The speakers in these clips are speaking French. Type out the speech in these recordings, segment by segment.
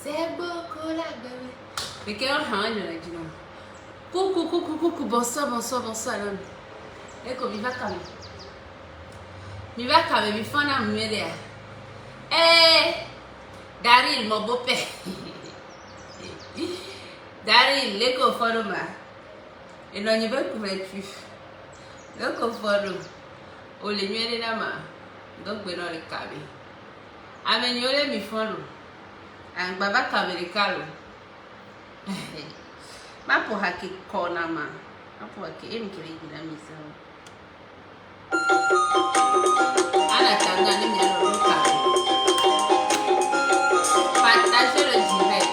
C'est beaucoup la bébé. Mais quel est le coucou, bonsoir. Eko, mi va kame. Mi fana mwere. Daryl, mon beau-père. Daryl, leko fano ma. Et non, il va couvertu. Leko fano. O le mwere na ma. Donc, ben non, le kame. Amenyole mi fano. Ang baba kamerikalo. Mapo haki kona ma. Mapo haki emkiri gina misa. Ana tanga ni myaruka. Partage le direct.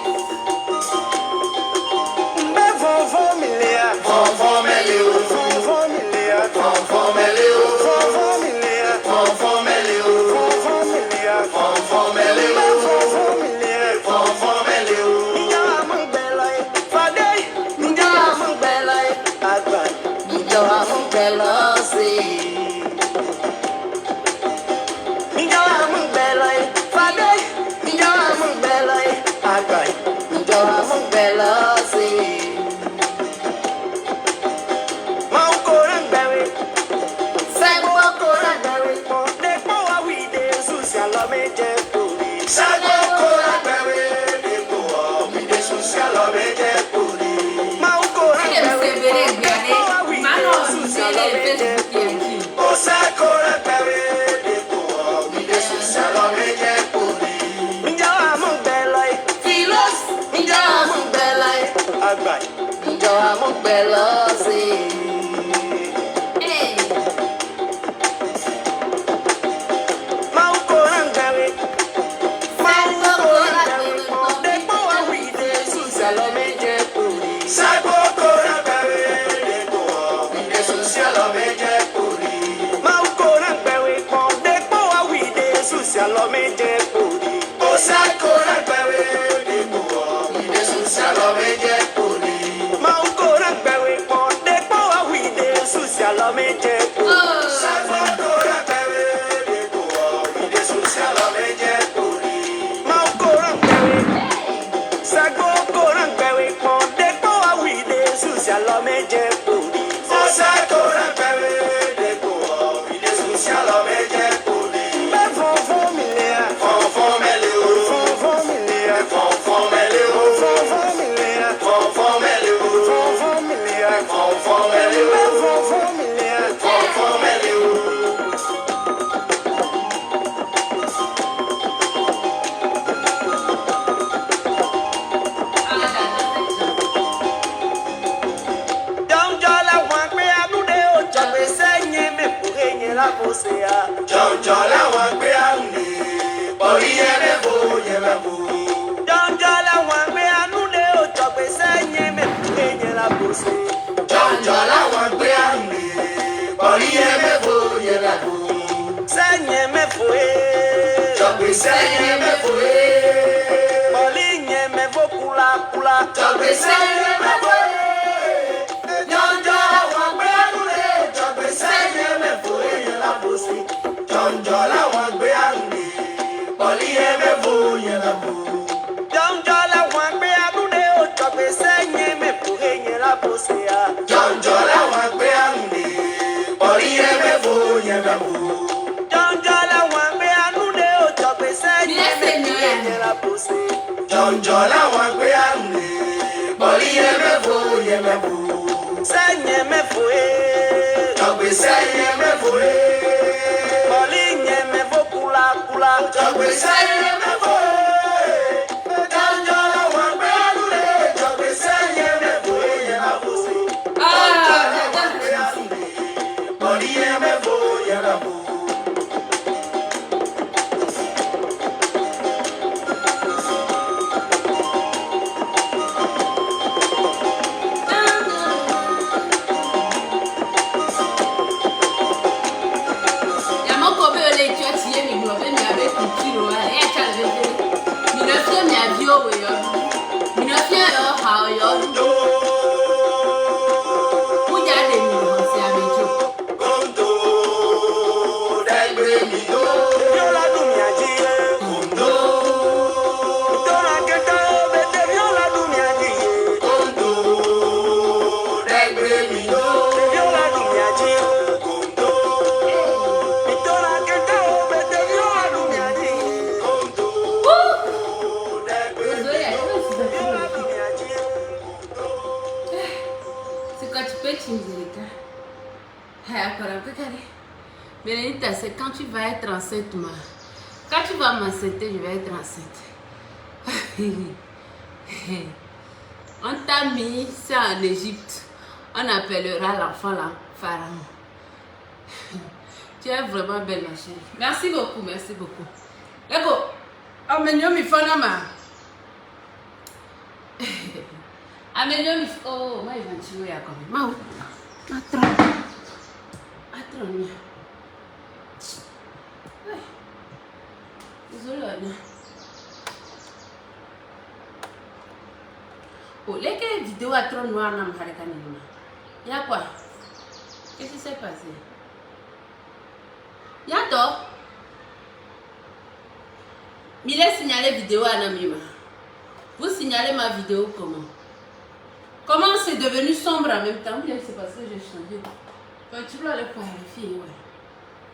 Minofia mi avio we yo. Minofia yo how yo. Uja de mi ho si amejo. Kondo. Dagbe mi do. Viola du mi aji. Kondo. Dona keta bete viola du mi aji. Kondo. Dagbe mi do. Viola du mi aji. Kondo. Dona keta bete viola du mi aji. Kondo. C'est quand tu peux utiliser ça. Bénédicte, c'est quand tu vas être enceinte, ma. Quand tu vas m'enceinter, je vais être enceinte. On t'a mis ça en Égypte. On appellera l'enfant là, Pharaon. Tu es vraiment belle, ma chérie. Merci beaucoup, merci beaucoup. Ego, amenyo mi fona ma. Amenyo mi oh, ma ivanchiwe ya comme. Ma où? Attends. Désolé, Anna. Oh, les vidéos à trop noir, n'a pas regardé. Y'a quoi? Qu'est-ce qui s'est passé? Y'a tort? Il a signalé vidéo à Namima. Vous signalez ma vidéo comment? Comment c'est devenu sombre en même temps? Bien, c'est parce que j'ai changé. Quand tu dois le clarifier, ouais.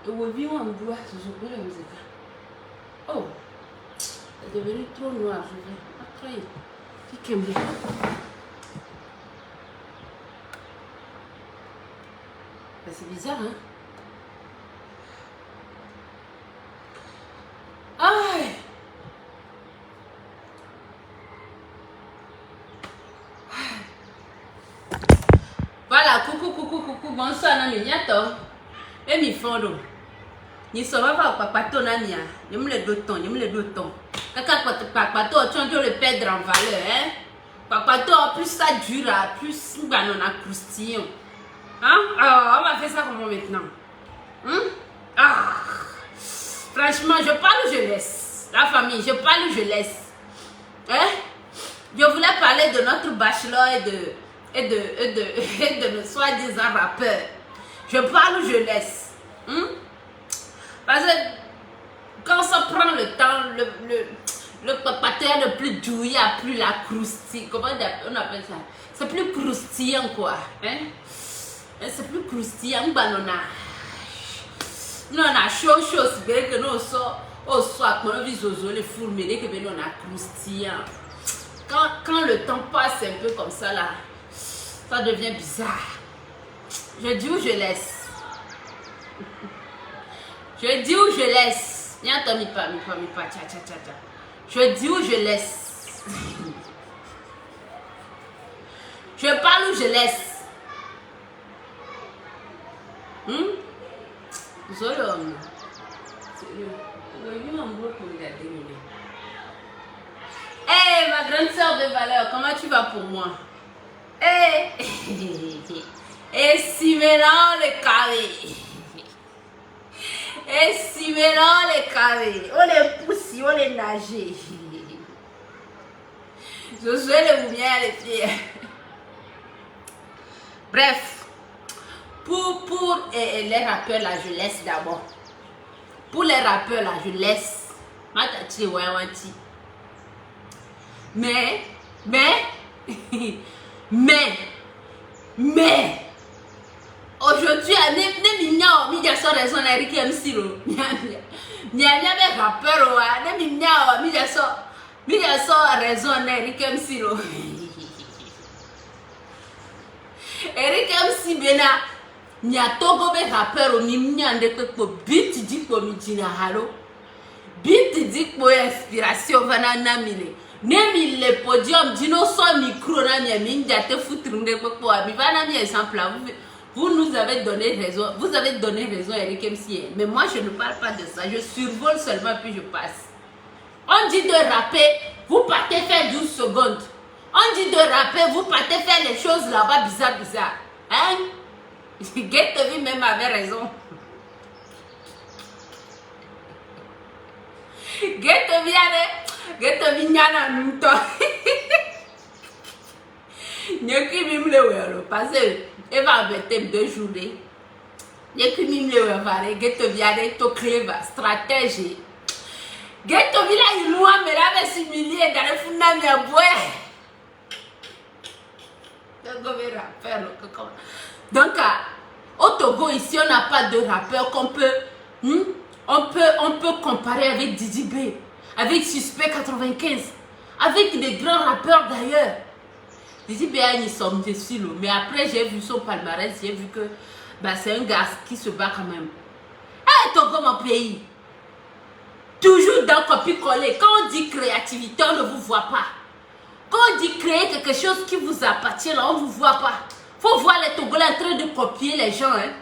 Et vous vivez en bois, je joue la musique. Oh, c'est devenu trop noir, je vais attrayer. Piquez-moi. C'est bizarre, hein? Aïe! Voilà, coucou, bonsoir, Nami, Niato. Et mi fondo. Ni sera pas papato Namia. Je me le doton. Kaka papato, tu as le perdre en valeur, hein? Papato, plus ça dure, plus nous allons croustillant. Hein? Alors, on va faire ça comment maintenant? Ah! Franchement, je parle ou je laisse? La famille, je parle ou je laisse? Hein? Je voulais parler de notre bachelor et de nos soi-disant rappeurs. Je parle ou je laisse? Parce que quand ça prend le temps, le papateur le plus douillet a plus la croustille. Comment on appelle ça? C'est plus croustillant quoi. Hein? C'est plus croustillant. Banana. Nous on a chaud, c'est vrai que nous on sort, quand on vit zozo, les fourmes, mais que nous on a croustillant. Quand le temps passe un peu comme ça là, ça devient bizarre. Je dis où je laisse. Je dis où je laisse. Viens, Tommy, pas. Tcha. Je dis où je laisse. Je parle où je laisse. Zolom. Hey, ma grande soeur de valeur, comment tu vas pour moi? Hey. Et si maintenant le carré. Et si maintenant les carrés, on les pousse, on les nage. Je suis les lumières, les pieds. Bref, pour les rappeurs là, je laisse d'abord. Pour les rappeurs là, je laisse. Mais. Aujourd'hui, il y a son raison Eric MC. Il y a rappeur, il y a son raison Eric MC. Eric MC bena il y a togo be rappeur ni ande ko beat di ko mi jina halo. Beat di ko inspiration vana namine. Nemi le podium dino so micro na mi njate futrunde ko abi vana mi exemple là. Vous nous avez donné raison, vous avez donné raison Eric MC, mais moi je ne parle pas de ça, je survole seulement puis je passe. On dit de rapper, vous partez faire 12 secondes. On dit de rapper, vous partez faire les choses là-bas bizarre. Hein? Get TV même avait raison. Get TV Ghetto vignana nous toi. Nyeki mim le welo parce que va bête 2 journées. Nyeki mim le welo ghetto viade to clever stratégie. Ghetto villa il loin mais là va s'humilier dans le funda mia boy. Donc au Togo ici on n'a pas de rappeur qu'on peut on peut comparer avec Didi B, avec Suspect 95, avec des grands rappeurs d'ailleurs. Didi B a une somme de silo, mais après j'ai vu son palmarès, j'ai vu que bah, c'est un gars qui se bat quand même. Eh, Togo mon pays, toujours dans copie-coller. Quand on dit créativité, on ne vous voit pas. Quand on dit créer quelque chose qui vous appartient, là, on ne vous voit pas. Faut voir les Togolais en train de copier les gens. Hein.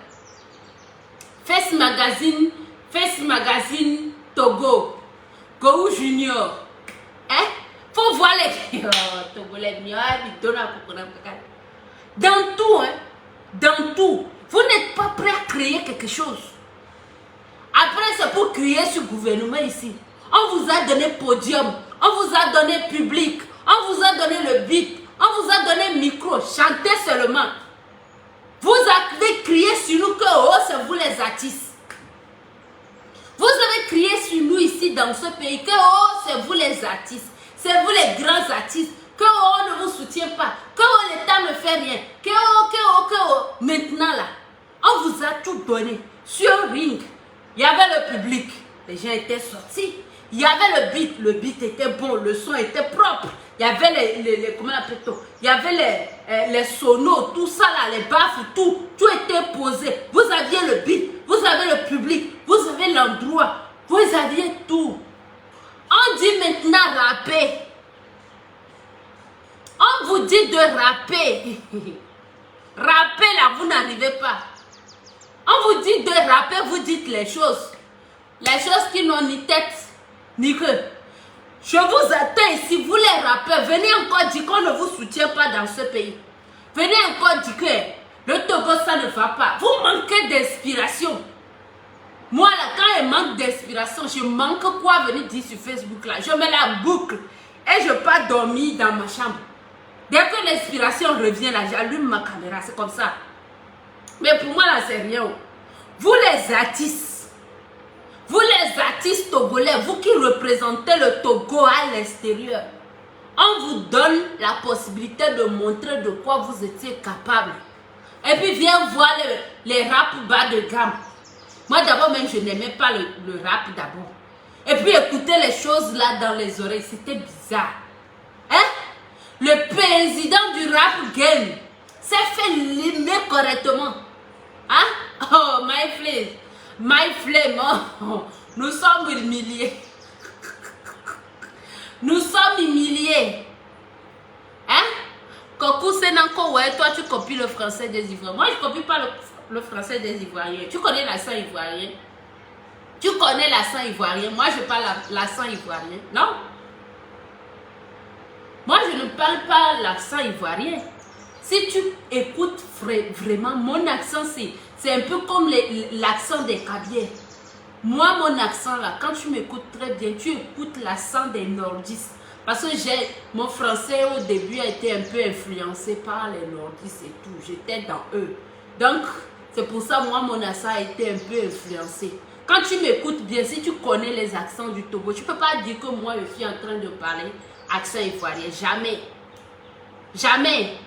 Face Magazine Togo, Go Junior. Hein? Faut voir les Togolais. Dans tout, hein? Dans tout. Vous n'êtes pas prêt à créer quelque chose. Après, c'est pour créer ce gouvernement ici. On vous a donné podium, on vous a donné public, on vous a donné le beat, on vous a donné micro, chantez seulement. Vous avez crié sur nous que oh, c'est vous les artistes. Vous avez crié sur nous ici dans ce pays que oh, c'est vous les artistes, c'est vous les grands artistes, que oh, on ne vous soutient pas, que oh, l'État ne fait rien, que oh. Maintenant là, on vous a tout donné sur un ring. Il y avait le public, les gens étaient sortis. Il y avait le beat était bon, le son était propre. Il y avait comment on appelle ça? Il y avait les sonos, tout ça là, les baffes, tout était posé. Vous aviez le beat, vous avez le public, vous avez l'endroit, vous aviez tout. On dit maintenant rapper. On vous dit de rapper. Rapper là, vous n'arrivez pas. On vous dit de rapper, vous dites les choses qui n'ont ni tête, ni queue. Je vous attends ici, vous les rappeurs, venez encore dire qu'on ne vous soutient pas dans ce pays. Venez encore dire que le Togo, ça ne va pas. Vous manquez d'inspiration. Moi, là, quand il manque d'inspiration, je manque quoi venir dire sur Facebook, là. Je mets la boucle et je pars dormir dans ma chambre. Dès que l'inspiration revient, là, j'allume ma caméra, c'est comme ça. Mais pour moi, là, c'est rien. Vous les artistes togolais, vous qui représentez le Togo à l'extérieur, on vous donne la possibilité de montrer de quoi vous étiez capable. Et puis, viens voir les rap bas de gamme. Moi, d'abord, même, je n'aimais pas le rap d'abord. Et puis, écouter les choses là dans les oreilles, c'était bizarre. Hein? Le président du rap game s'est fait limer correctement. Hein? Oh, my flame, oh. Nous sommes humiliés. Nous sommes humiliés. Hein? Kokou Senanko, ouais, toi tu copies le français des Ivoiriens. Moi, je ne copie pas le français des Ivoiriens. Tu connais l'accent ivoirien? Tu connais l'accent ivoirien? Moi, je parle l'accent ivoirien. Non? Moi, je ne parle pas l'accent ivoirien. Si tu écoutes vraiment, mon accent, c'est un peu comme l'accent des Kabyles. Moi, mon accent là, quand tu m'écoutes très bien, tu écoutes l'accent des nordistes. Parce que mon français au début a été un peu influencé par les nordistes et tout. J'étais dans eux. Donc, c'est pour ça, moi, mon accent a été un peu influencé. Quand tu m'écoutes bien, si tu connais les accents du Togo, tu ne peux pas dire que moi, je suis en train de parler accent ivoirien. Jamais. Jamais.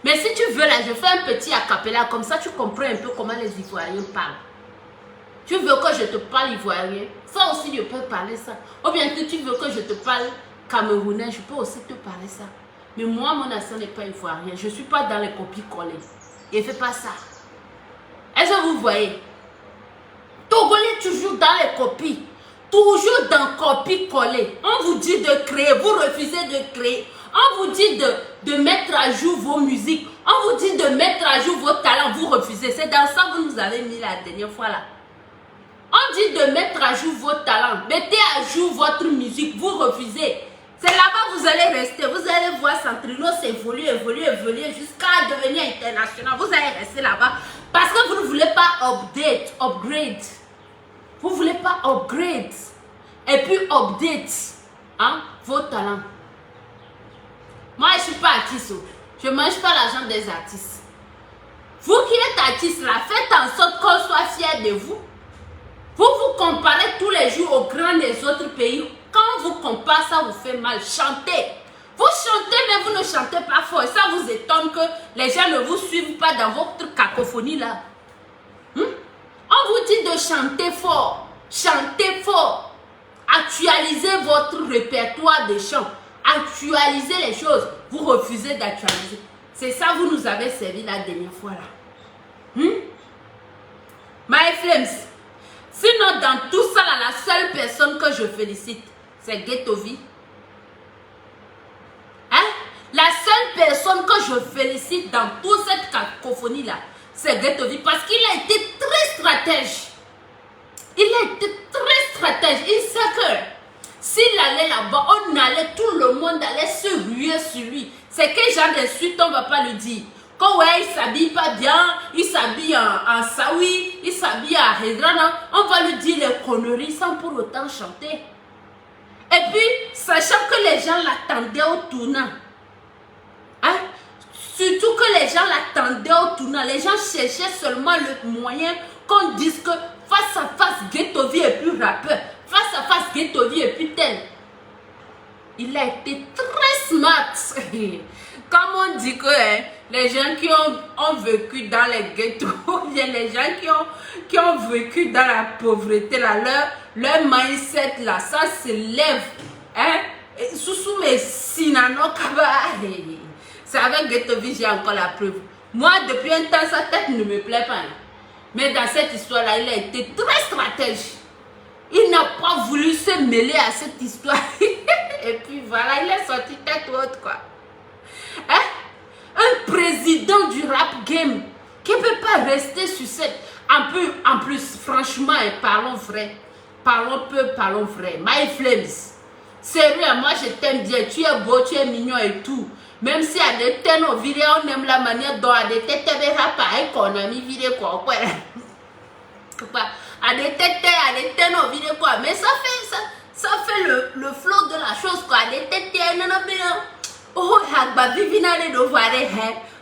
Mais si tu veux, là, je fais un petit acapella, comme ça, tu comprends un peu comment les Ivoiriens parlent. Tu veux que je te parle ivoirien? Ça aussi, je peux parler ça. Ou bien que tu veux que je te parle camerounais, je peux aussi te parler ça. Mais moi, mon accent n'est pas ivoirien. Je ne suis pas dans les copies-collées. Et fais pas ça. Est-ce que vous voyez? Togolais toujours dans les copies. Toujours dans copies-collées. On vous dit de créer, vous refusez de créer. On vous dit de mettre à jour vos musiques. On vous dit de mettre à jour vos talents, vous refusez. C'est dans ça que vous nous avez mis la dernière fois là. On dit de mettre à jour vos talents. Mettez à jour votre musique, vous refusez. C'est là-bas que vous allez rester. Vous allez voir Centrinos évoluer jusqu'à devenir international. Vous allez rester là-bas parce que vous ne voulez pas upgrade. Vous ne voulez pas upgrade. Et puis update. hein, vos talents. Moi, je ne suis pas artiste. Je ne mange pas l'argent des artistes. Vous qui êtes artiste, là, faites en sorte qu'on soit fiers de vous. Vous vous comparez tous les jours aux grands des autres pays. Quand vous comparez, ça vous fait mal. Chantez. Vous chantez, mais vous ne chantez pas fort. Et ça vous étonne que les gens ne vous suivent pas dans votre cacophonie là. On vous dit de chanter fort. Chantez fort. Actualisez votre répertoire de chants. Actualisez les choses. Vous refusez d'actualiser. C'est ça vous nous avez servi la dernière fois là. My Flames. Sinon, dans tout ça, là, la seule personne que je félicite, c'est Ghetto-V. Hein? La seule personne que je félicite dans toute cette cacophonie-là, c'est Ghetto-V parce qu'il a été très stratège. Il a été très stratège. Il sait que s'il allait là-bas, tout le monde allait se ruer sur lui. C'est quel genre d'insulte on ne va pas lui dire? Quand ouais, il s'habille pas bien, il s'habille en saoui, il s'habille en Redrana, on va lui dire les conneries sans pour autant chanter. Et puis, sachant que les gens l'attendaient au tournant, hein? Surtout que les gens l'attendaient au tournant, les gens cherchaient seulement le moyen qu'on dise que face à face, Ghetto-V est plus rappeur, face à face, Ghetto-V est plus tel. Il a été très smart. Comme on dit que les gens qui ont vécu dans les ghettos, bien les gens qui ont vécu dans la pauvreté, là, leur mindset, là, ça se lève. Hein? Sous mes sinano kaba. C'est avec Ghetto-V, j'ai encore la preuve. Moi, depuis un temps, sa tête ne me plaît pas. Mais dans cette histoire-là, il a été très stratège. Il n'a pas voulu se mêler à cette histoire. Et puis voilà, il est sorti tête haute, quoi. Hein? Un président du rap game qui ne peut pas rester sur cette... En plus, franchement, parlons vrai. Parlons peu, parlons vrai. My Flames. Sérieux, moi je t'aime bien. Tu es beau, tu es mignon et tout. Même si à des têtes, on aime la manière dont à des têtes, qu'on a mis vidéo quoi. À des têtes, on vidéo quoi. Mais ça fait le flow de la chose quoi. À des têtes, oh,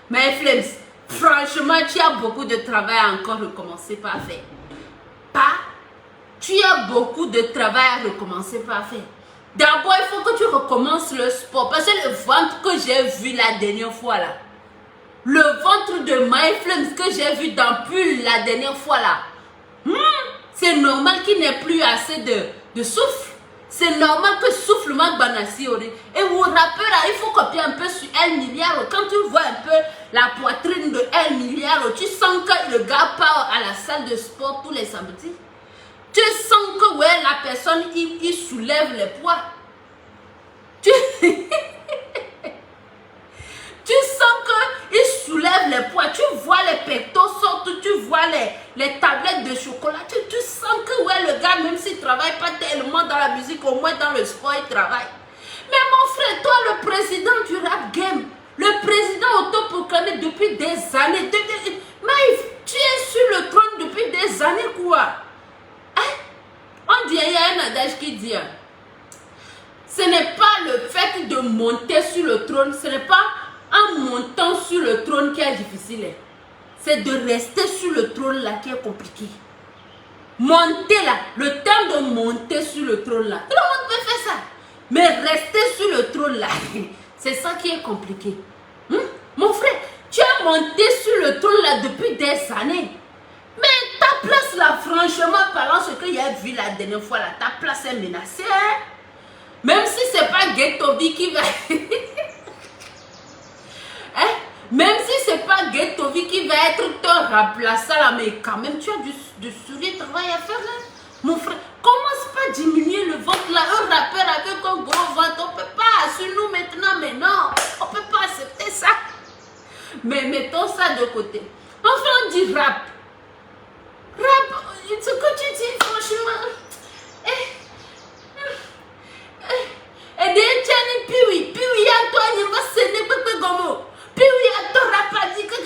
mais Flames, franchement, tu as beaucoup de travail à encore recommencer par faire. Tu as beaucoup de travail à recommencer par faire. D'abord, il faut que tu recommences le sport. Parce que le ventre que j'ai vu la dernière fois là, le ventre de My Flames que j'ai vu dans Pull la dernière fois là, c'est normal qu'il n'ait plus assez de souffle. C'est normal que souffle ma banassi. Et vous rappelez là, il faut copier un peu sur 1 milliard. Quand tu vois un peu la poitrine de 1 milliard, tu sens que le gars part à la salle de sport tous les samedis. Tu sens que ouais, la personne, il soulève les poids. Tu sens qu'il soulève les poids. Tu vois les pectos sortent, tu vois les tablettes de chocolat. Tu sens que ouais, le gars, même s'il ne travaille pas tellement dans la musique, au moins dans le sport, il travaille. Mais mon frère, toi, le président du rap game, le président autoproclamé depuis des années, mais tu es sur le trône depuis des années, quoi. On dit, il y a un adage qui dit, ce n'est pas le fait de monter sur le trône, ce n'est pas en montant sur le trône qui est difficile. C'est de rester sur le trône là qui est compliqué. Monter là, le temps de monter sur le trône là, tout le monde peut faire ça. Mais rester sur le trône là, c'est ça qui est compliqué. Mon frère, tu as monté sur le trône là depuis des années. Mais ta place là, franchement parlant, ce que j'ai vu la dernière fois là, ta place est menacée. Hein? Même si c'est pas Ghetto-V qui va... hein? Même si c'est pas Ghetto-V qui va être ton remplaçant là, mais quand même tu as du sérieux travail à faire là. Mon frère, commence pas à diminuer le ventre là. Un rappeur avec un gros ventre, on peut pas sur nous maintenant, mais non, on peut pas accepter ça. Mais mettons ça de côté. Enfin on dit rap. Rap, ce que tu dis, franchement. Et des tiens, puis oui, Antoine, va se ne gomo. Puis oui, Antoine, rap, dit que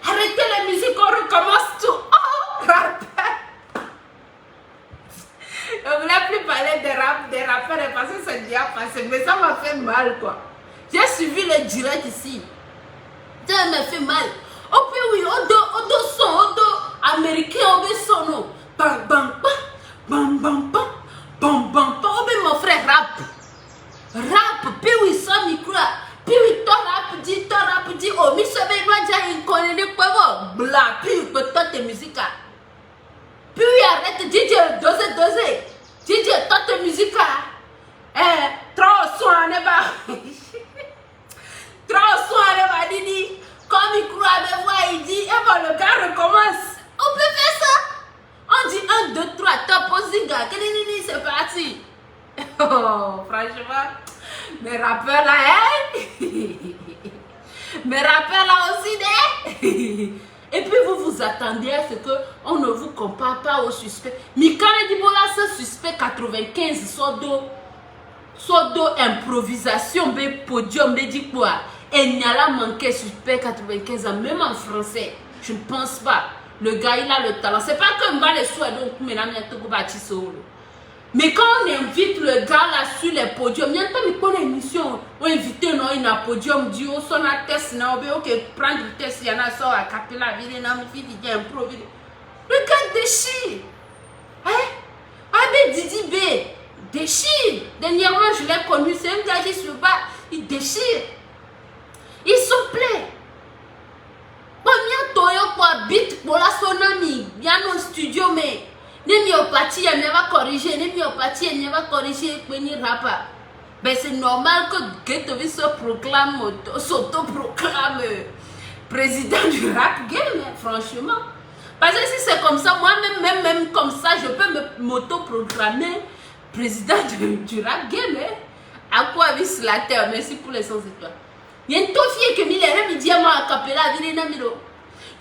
arrêtez la musique, on recommence tout. Oh, rap. On ne voulait plus parler de rap, des rappeurs a passé, mais ça m'a fait mal, quoi. J'ai suivi le direct ici. Ça m'a fait mal. Oh, puis oui, odo son, odo américain, odo son, non. Bam, bam, bam, bam, bam, bam, bam, bam, bam. Oh, mais mon frère rap. Rap, puis oui, sans micro. Puis oui, ton rap dit, oh, mais ça veut dire qu'il connaît quoi, bla, puis oui, peut-être tes musiques. Puis oui, arrête, DJ, doser. DJ, toi, tes musiques. Trop soin, ne va. Trop soin, Didi. Comme il croit avec moi, il dit, et bon, le gars recommence. On peut faire ça. On dit 1, 2, 3, top aussi, gars. C'est parti. Oh, franchement, mes rappeurs là, hein? Mes rappeurs là aussi, né? Et puis vous attendiez à ce qu'on ne vous compare pas au suspect. Mikane Dibola, ce suspect 95, soit improvisation, be podium, be dit quoi? Et il n'y a là manqué suspect 95 ans, même en français. Je ne pense pas. Le gars, il a le talent. C'est pas que moi les soins donc maintenant il y a bâti solo. Mais quand on invite le gars là sur les podiums, il y a une émission. On invite un a podium du haut, son test, ok, prendre le test, il y en a ça à capella, il y a un improviser. Le gars déchire. Hein? Ah, mais Didi B déchire. Dernièrement, je l'ai connu, c'est un gars qui se bat, il déchire. Il se plaît. Combien toyo quoi bit pour la sonami, bien au studio, mais ne myopathies, elle ne va corriger, ne myopathies, elle ne va corriger, ben c'est normal que Ghetto se proclame, s'auto-proclame président du rap game, franchement. Parce que si c'est comme ça, moi-même, même comme ça, je peux m'auto-proclamer président du rap game. À quoi vise la terre? Merci pour les 100 étoiles. Il y a une fille qui me dit à moi à Capella,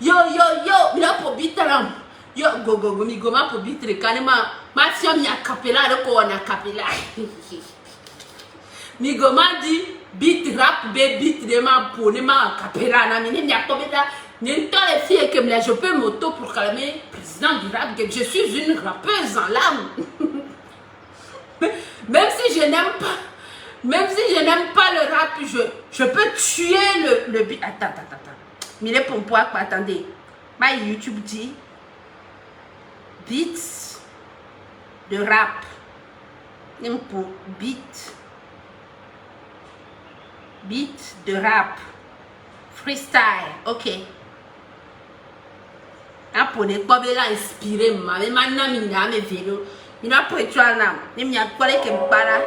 yo, il a pour bitalam. Yo, go, mi goma pour bitre, kanema, ma fille mi a Capella, le ko on a Capella. Mi goma dit, bit rap, bit de ma pour ne ma Capella, na mi a Capella. N'importe les filles que je peux m'auto-proclamer président du rap game. Je suis une rappeuse en l'âme. Même si je n'aime pas le rap, je peux tuer le beat. Attends. Mille pompo, attendez. Ma YouTube dit beats de rap. Beat de rap. Freestyle. Ok. Pour ne pas inspirer, mais maintenant, il y a mes vélos. Il n'y a pas de toi là. Il n'y a pas de qui me parle.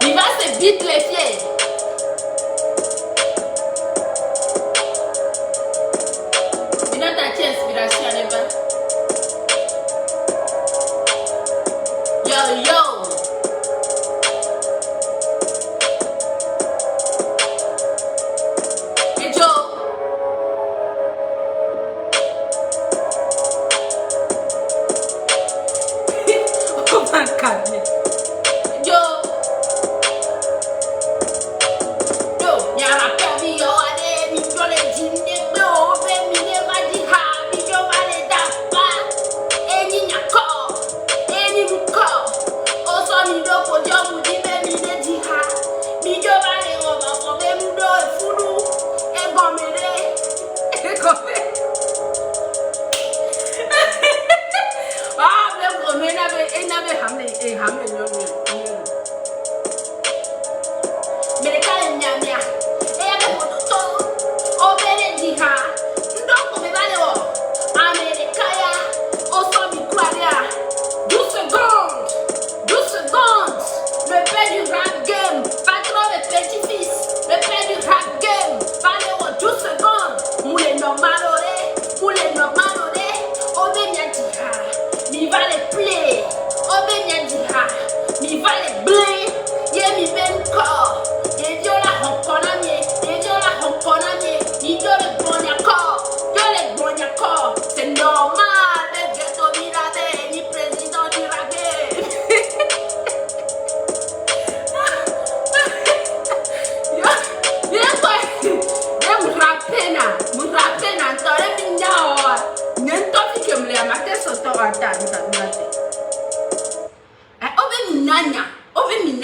Il va se vite les pieds.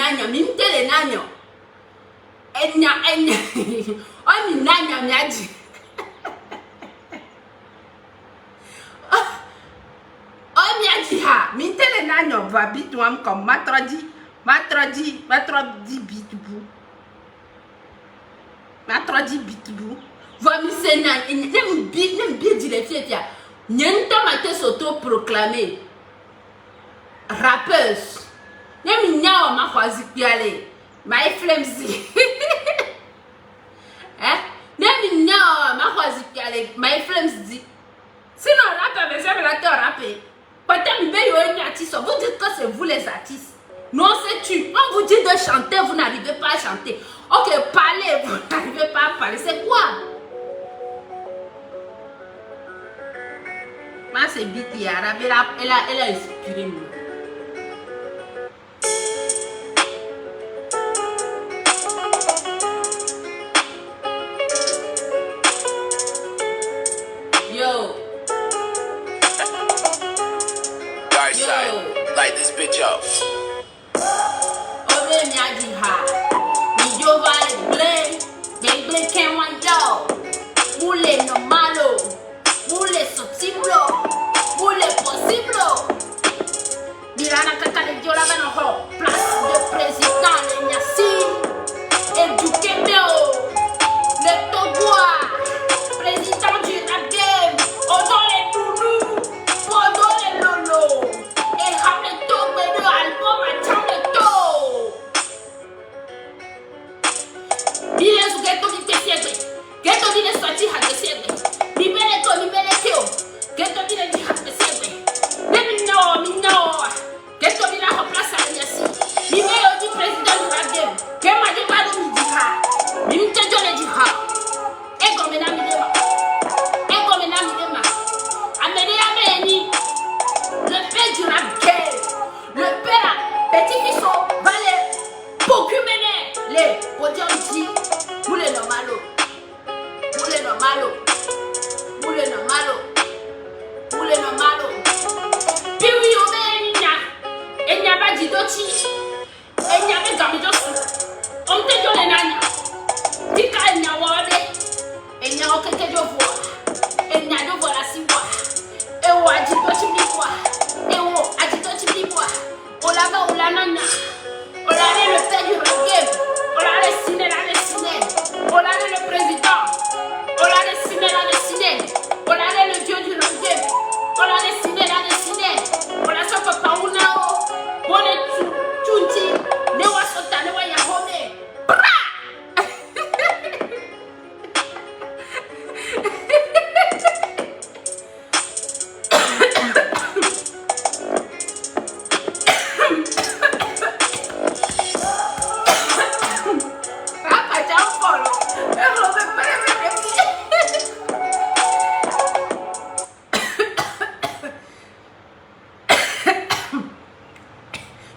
nanya mi mtele nanyo enya o mi nanya mi aji o mi aji ha mi mtele nanyo va bitouam comme matrodi bitubu matrodi bitubu va mi sena nem bi dire fiefia nyenta mate s'auto-proclamer rappeuse. Nem nyao ma kwazi piale. My flimsy. Nem nyao ma kwazi piale. My flimsy. Sinon rapper, mais j'aime la te rapper. Peut-être que artiste. Vous dites que c'est vous les artistes. Non, c'est tu. On vous dit de chanter, vous n'arrivez pas à chanter. Ok, parlez, vous n'arrivez pas à parler. C'est quoi? Moi, c'est Biti Arabe. Elle a inspiré moi. Light this bitch up. Oh, let me add you high. Me yo vale blame. They blame can't want yo. Mule no malo. Mule sotiblo. Mule possible. Dirana kaka de yo la vano ho. Place de président le Nyassi. Éduqué Béo. Le Togois. Président du rap game. Odo les toulous. Odo les lolo.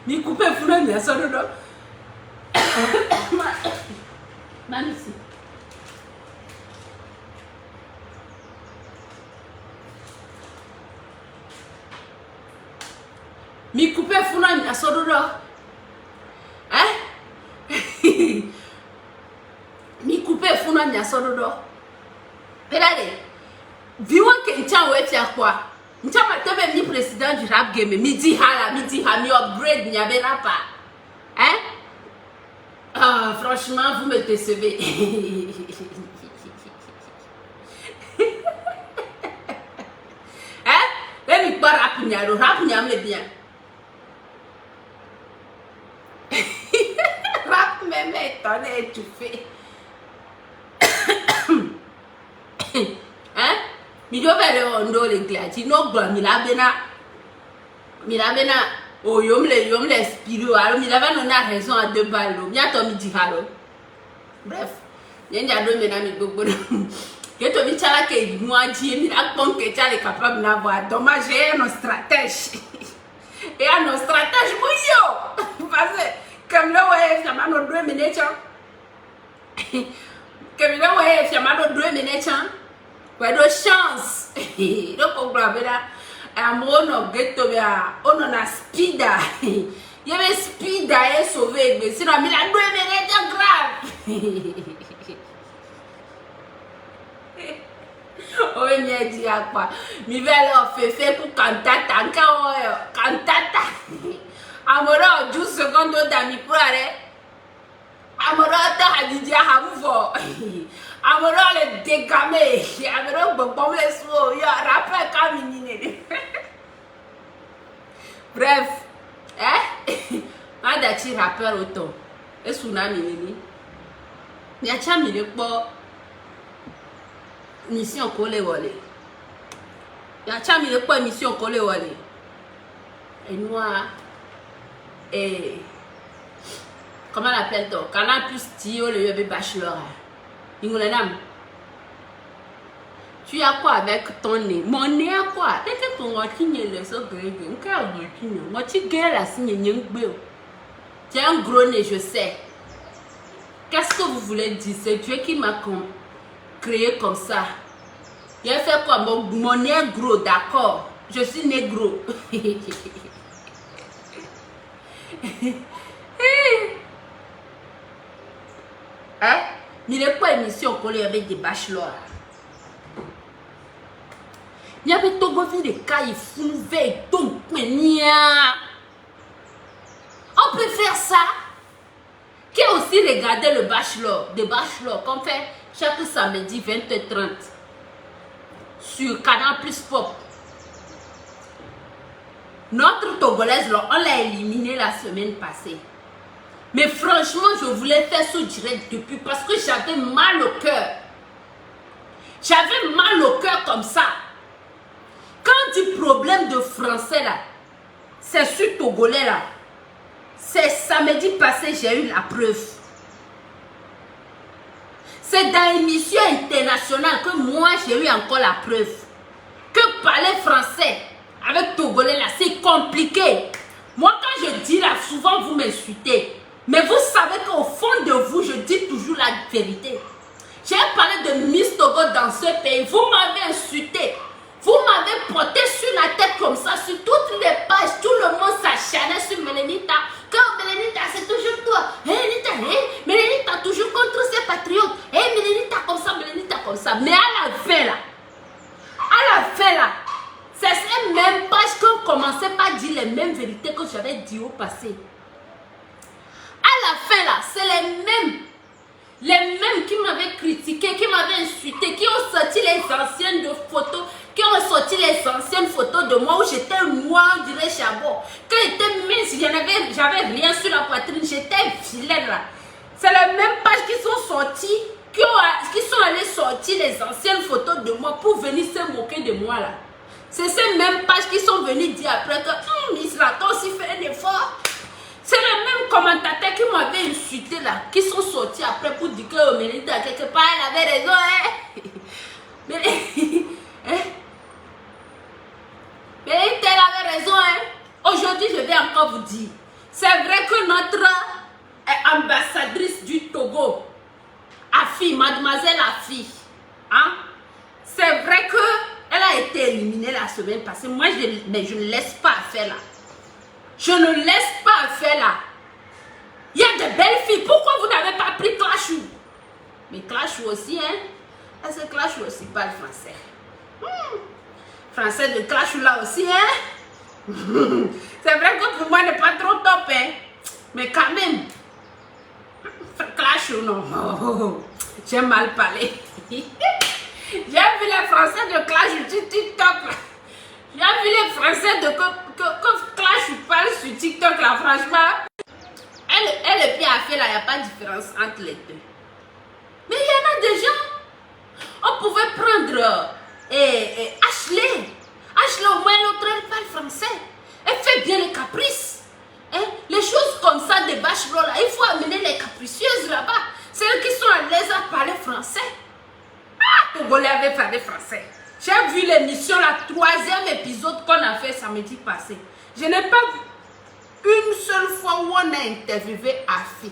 Mi coupe funa mi asododo. Mi coupe funa mi asododo. Pedale. Viwa ke ncha we tia kwa. Ncha matebe mi président du rap game mi di hala mi upgrade mi abe rapper. Ah, franchement, vous me décevez. Let me pas rap me bien. Rap me étonné étouffé. Mi do vele ondo le glati no gba mi la bena o yom le spiro alo mi la va non a raison à deux balles mi ato mi di halo. Bref, nyenja do me na mi gbogbo. Que tu me chala que moi mi la pon que tu es capable d'avoir dommage et un stratège. Et un stratège bouillon. Parce que comme là ouais, ça m'a no 2 minutes. Comme là ouais, ça m'a no 2 minutes. Ouais, de chance. Donc on va là. Amono ghetto bia, ono na speeda. Il y avait speed à sauver, mais sinon, il a doué, mais il était grave. Oh, il m'a dit à quoi? Il va leur faire pour cantata, cantata. Amoro, 12 secondes d'amis pour aller. Amoro, t'as dit à Hamouvo. Amoro, le dégamé. Amoro, bon, les sous. Il y a rappel caminine. Bref, hein? Madati rappel autant. Et tsunami, nini. Il y a chamilé pour mission collée volée. Il y a chamilé pour mission collée volée. Et noir. Et comment on appelle ça? Quand on a plus tio le bébé bachelor. Tu as quoi avec ton nez? Mon nez a quoi? Dès que ton nez le so grave, moi tu gueules la signe. Tu as un gros nez, je sais. Qu'est-ce que vous voulez dire? C'est Dieu qui m'a créé comme ça. Il a fait quoi? Mon nez est gros, d'accord. Je suis négro. Hein? Il n'est pas émission qu'on y avait des bachelors. Il y avait tout le de cas, il fout veille, donc, on peut faire ça. Qui a aussi regardé le bachelor, des bachelors qu'on fait chaque samedi 20h30 sur Canal Plus Pop. Notre Togolaise, on l'a éliminé la semaine passée. Mais franchement, je voulais faire ce direct depuis parce que j'avais mal au cœur. J'avais mal au cœur comme ça. Quand du problème de français là, c'est sur Togolais là. C'est samedi passé, j'ai eu la preuve. C'est dans l'émission internationale que moi j'ai eu encore la preuve. Que parler français avec Togolais là, c'est compliqué. Moi quand je dis là, souvent vous m'insultez. Mais vous savez qu'au fond de vous, je dis toujours la vérité. J'ai parlé de Miss Togo dans ce pays. Vous m'avez insulté. Vous m'avez porté sur la tête comme ça, sur toutes les pages. Tout le monde s'acharnait sur Mélénita. Quand Mélénita, c'est toujours toi. Mélénita, Mélénita, toujours contre ses patriotes. Mélénita comme ça. Mais à la fin là, c'est ces mêmes pages qu'on commençait par dire les mêmes vérités que j'avais dit au passé. À la fin là, c'est les mêmes qui m'avaient critiqué, qui m'avaient insulté, qui ont sorti les anciennes photos, qui ont sorti les anciennes photos de moi où j'étais noire, on dirait chabot. Quand j'étais mince, j'avais rien sur la poitrine, j'étais vilaine là. C'est les mêmes pages qui sont sorties, qui sont allées sortir les anciennes photos de moi pour venir se moquer de moi là. C'est ces mêmes pages qui sont venues dire après que Miss Lato aussi fait un effort. C'est les mêmes commentateurs qui m'avaient insulté là, qui sont sortis après pour dire que Mélinda quelque part elle avait raison, hein. Mais elle avait raison, hein. Aujourd'hui je vais encore vous dire, c'est vrai que notre ambassadrice du Togo, Afi, mademoiselle Afi, hein, c'est vrai que elle a été éliminée la semaine passée. Moi mais je ne laisse pas faire là. Je ne laisse pas faire là. Il y a de belles filles. Pourquoi vous n'avez pas pris Clashou? Mais Clashou aussi, hein? Est-ce que Clashou aussi parle français? Français de Clashou là aussi, hein? C'est vrai que pour moi, n'est pas trop top, hein? Mais quand même, Clashou, non. J'ai mal parlé. J'ai vu les Français de Clashou sur TikTok. J'ai vu les Français de que Clash parle sur TikTok là, franchement. Elle et puis Afé là, il n'y a pas de différence entre les deux. Mais il y en a des gens. On pouvait prendre Ashley. Ashley, au moins l'autre, elle parle français. Elle fait bien les caprices. Hein? Les choses comme ça, des bachelors là, il faut amener les capricieuses là-bas. Celles qui sont à l'aise à parler français. Ah, Togolais avait parlé français. J'ai vu l'émission, la 3e épisode qu'on a fait samedi passé. Je n'ai pas vu une seule fois où on a interviewé Afi.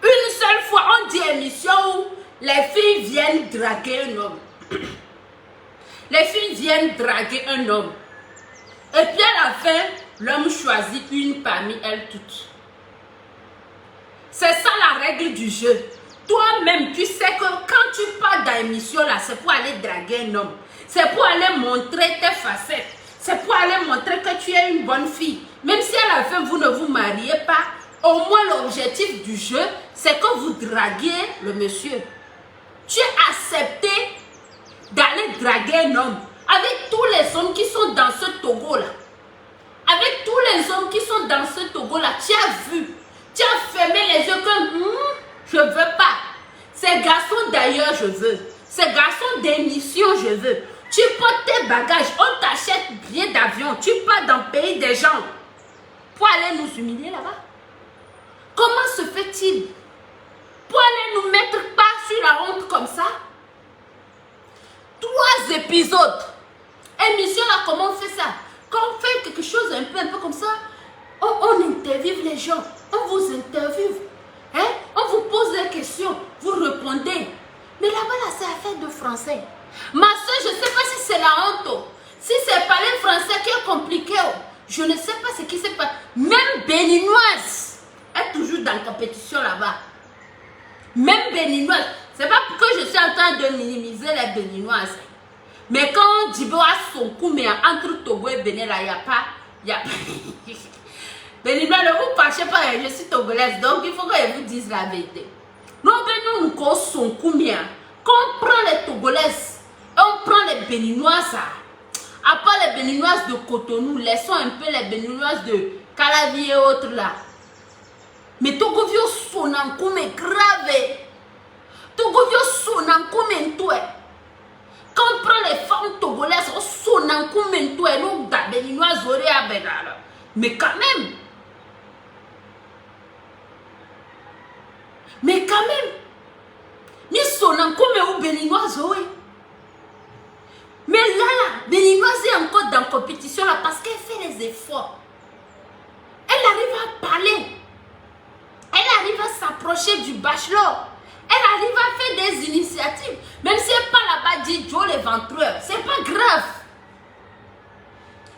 Une seule fois, on dit émission où les filles viennent draguer un homme. Les filles viennent draguer un homme. Et puis à la fin, l'homme choisit une parmi elles toutes. C'est ça la règle du jeu. Toi-même, tu sais que quand tu pars dans l'émission là, c'est pour aller draguer un homme. C'est pour aller montrer tes facettes. C'est pour aller montrer que tu es une bonne fille. Même si à la fin, vous ne vous mariez pas, au moins l'objectif du jeu, c'est que vous draguiez le monsieur. Tu as accepté d'aller draguer un homme avec tous les hommes qui sont dans ce Togo-là. Avec tous les hommes qui sont dans ce Togo-là, tu as vu, tu as fermé les yeux comme je ne veux pas. Ces garçons d'ailleurs, je veux. Ces garçons d'émission, je veux. Tu portes tes bagages, on t'achète billet d'avion, tu pars dans le pays des gens pour aller nous humilier là-bas. Comment se fait-il? Pour aller nous mettre pas sur la honte comme ça? 3 épisodes. Émission là, comment on fait ça? Quand on fait quelque chose un peu comme ça, on interviewe les gens, on vous interviewe, hein? On vous pose des questions, vous répondez. Mais là-bas, là, c'est affaire de français. Ma soeur, je ne sais pas si c'est la honte, si c'est parler français qui est compliqué, je ne sais pas ce qui se passe. Même béninoise est toujours dans la compétition là-bas. Même béninoise. C'est pas que je suis en train de minimiser les béninoises. Mais quand on dit à son coup, mais entre Togo et Bénin, là, il n'y a pas. Béninois, ne vous fâchez pas, je suis togolaise, donc il faut que je vous dise la vérité. Nous, nous avons son coup, mais quand on prend les togolaises, on prend les béninoises, à part les béninoises de Cotonou, laissons un peu les béninoises de Calavi et autres là. Mais Togovio son en coup, mais grave. Togovio son en coup, mais tout. Quand on prend les femmes togolaises, on sonne en coup, mais tout. Nous, les béninoises, mais quand même. Mais quand même, ni sonne comme ou béninoise, oui. Mais là, béninoise est encore dans la compétition là parce qu'elle fait les efforts. Elle arrive à parler. Elle arrive à s'approcher du bachelor. Elle arrive à faire des initiatives. Même si elle parle là-bas, dit Joe l'éventreur, c'est pas grave.